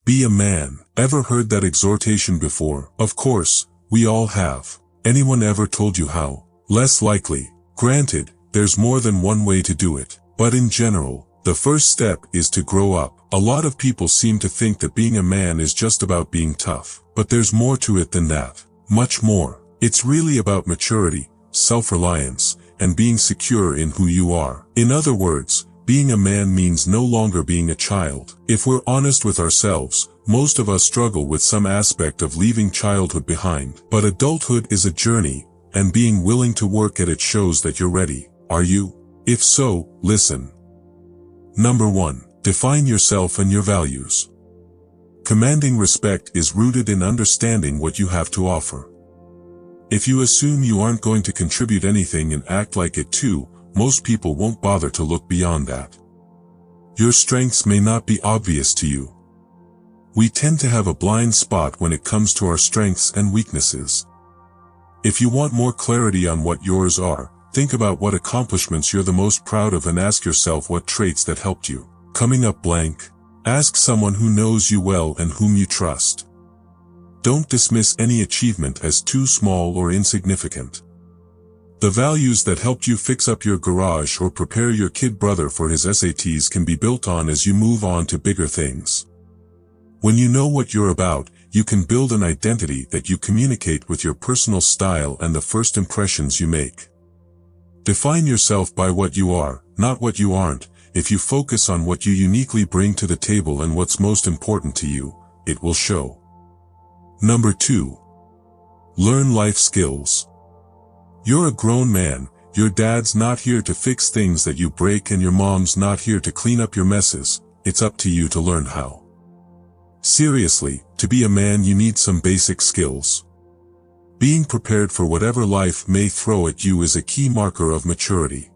Be a man. Ever heard that exhortation before? Of course, we all have. Anyone ever told you how? Less likely. Granted, there's more than one way to do it. But in general, the first step is to grow up. A lot of people seem to think that being a man is just about being tough. But there's more to it than that. Much more. It's really about maturity, self-reliance, and being secure in who you are. In other words, being a man means no longer being a child. If we're honest with ourselves, most of us struggle with some aspect of leaving childhood behind. But adulthood is a journey, and being willing to work at it shows that you're ready. Are you? If so, listen. Number 1. Define yourself and your values. Commanding respect is rooted in understanding what you have to offer. If you assume you aren't going to contribute anything and act like it too, most people won't bother to look beyond that. Your strengths may not be obvious to you. We tend to have a blind spot when it comes to our strengths and weaknesses. If you want more clarity on what yours are, think about what accomplishments you're the most proud of and ask yourself what traits that helped you. Coming up blank. Ask someone who knows you well and whom you trust. Don't dismiss any achievement as too small or insignificant. The values that helped you fix up your garage or prepare your kid brother for his SATs can be built on as you move on to bigger things. When you know what you're about, you can build an identity that you communicate with your personal style and the first impressions you make. Define yourself by what you are, not what you aren't. If you focus on what you uniquely bring to the table and what's most important to you, it will show. Number 2. Learn life skills. You're a grown man, your dad's not here to fix things that you break and your mom's not here to clean up your messes. It's up to you to learn how. Seriously, to be a man you need some basic skills. Being prepared for whatever life may throw at you is a key marker of maturity.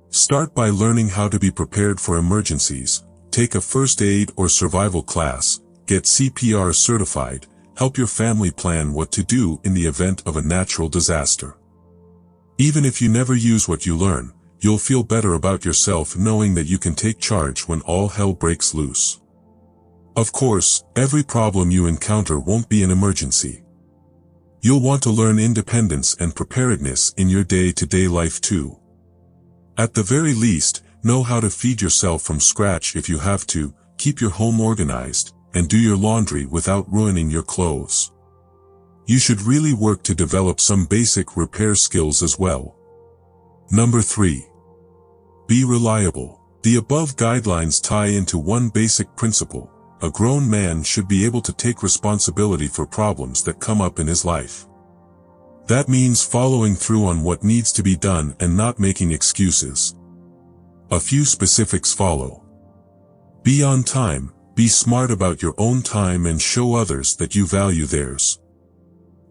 Start by learning how to be prepared for emergencies, take a first aid or survival class, get CPR certified, help your family plan what to do in the event of a natural disaster. Even if you never use what you learn, you'll feel better about yourself knowing that you can take charge when all hell breaks loose. Of course, every problem you encounter won't be an emergency. You'll want to learn independence and preparedness in your day-to-day life too. At the very least, know how to feed yourself from scratch if you have to, keep your home organized, and do your laundry without ruining your clothes. You should really work to develop some basic repair skills as well. Number 3. Be reliable. The above guidelines tie into one basic principle. A grown man should be able to take responsibility for problems that come up in his life. That means following through on what needs to be done and not making excuses. A few specifics follow. Be on time, be smart about your own time and show others that you value theirs.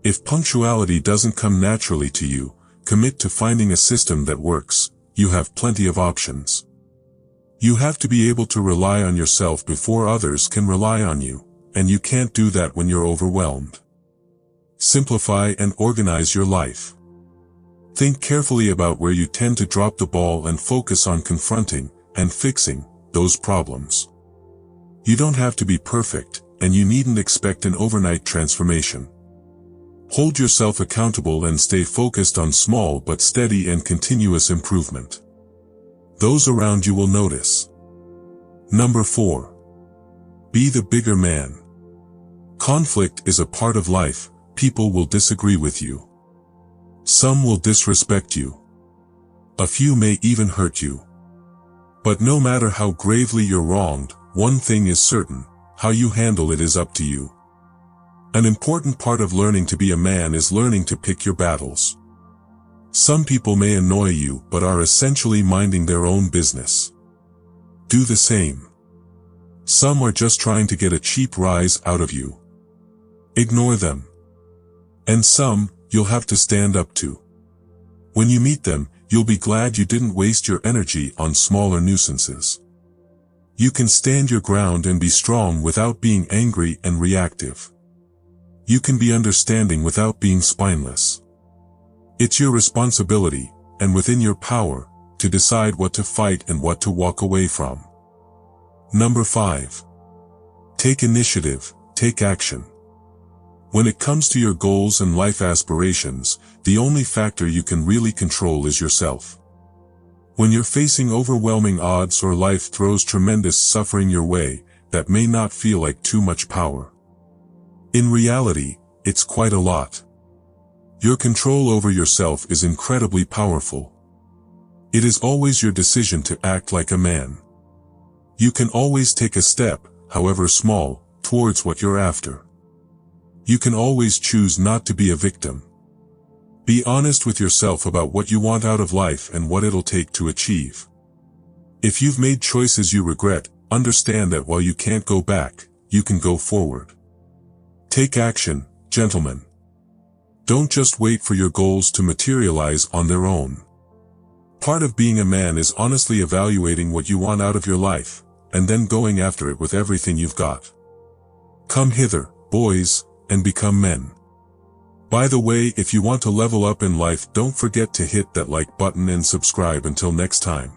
If punctuality doesn't come naturally to you, commit to finding a system that works. You have plenty of options. You have to be able to rely on yourself before others can rely on you, and you can't do that when you're overwhelmed. Simplify and organize your life. Think carefully about where you tend to drop the ball and focus on confronting and fixing those problems. You don't have to be perfect, and you needn't expect an overnight transformation. Hold yourself accountable and stay focused on small but steady and continuous improvement. Those around you will notice. Number 4. Be the bigger man. Conflict is a part of life. People will disagree with you. Some will disrespect you. A few may even hurt you. But no matter how gravely you're wronged, one thing is certain: how you handle it is up to you. An important part of learning to be a man is learning to pick your battles. Some people may annoy you but are essentially minding their own business. Do the same. Some are just trying to get a cheap rise out of you. Ignore them. And some, you'll have to stand up to. When you meet them, you'll be glad you didn't waste your energy on smaller nuisances. You can stand your ground and be strong without being angry and reactive. You can be understanding without being spineless. It's your responsibility, and within your power, to decide what to fight and what to walk away from. Number 5. Take initiative, take action. When it comes to your goals and life aspirations, the only factor you can really control is yourself. When you're facing overwhelming odds or life throws tremendous suffering your way, that may not feel like too much power. In reality, it's quite a lot. Your control over yourself is incredibly powerful. It is always your decision to act like a man. You can always take a step, however small, towards what you're after. You can always choose not to be a victim. Be honest with yourself about what you want out of life and what it'll take to achieve. If you've made choices you regret, understand that while you can't go back, you can go forward. Take action, gentlemen. Don't just wait for your goals to materialize on their own. Part of being a man is honestly evaluating what you want out of your life, and then going after it with everything you've got. Come hither, boys, and become men. By the way, if you want to level up in life, don't forget to hit that like button and subscribe. Until next time.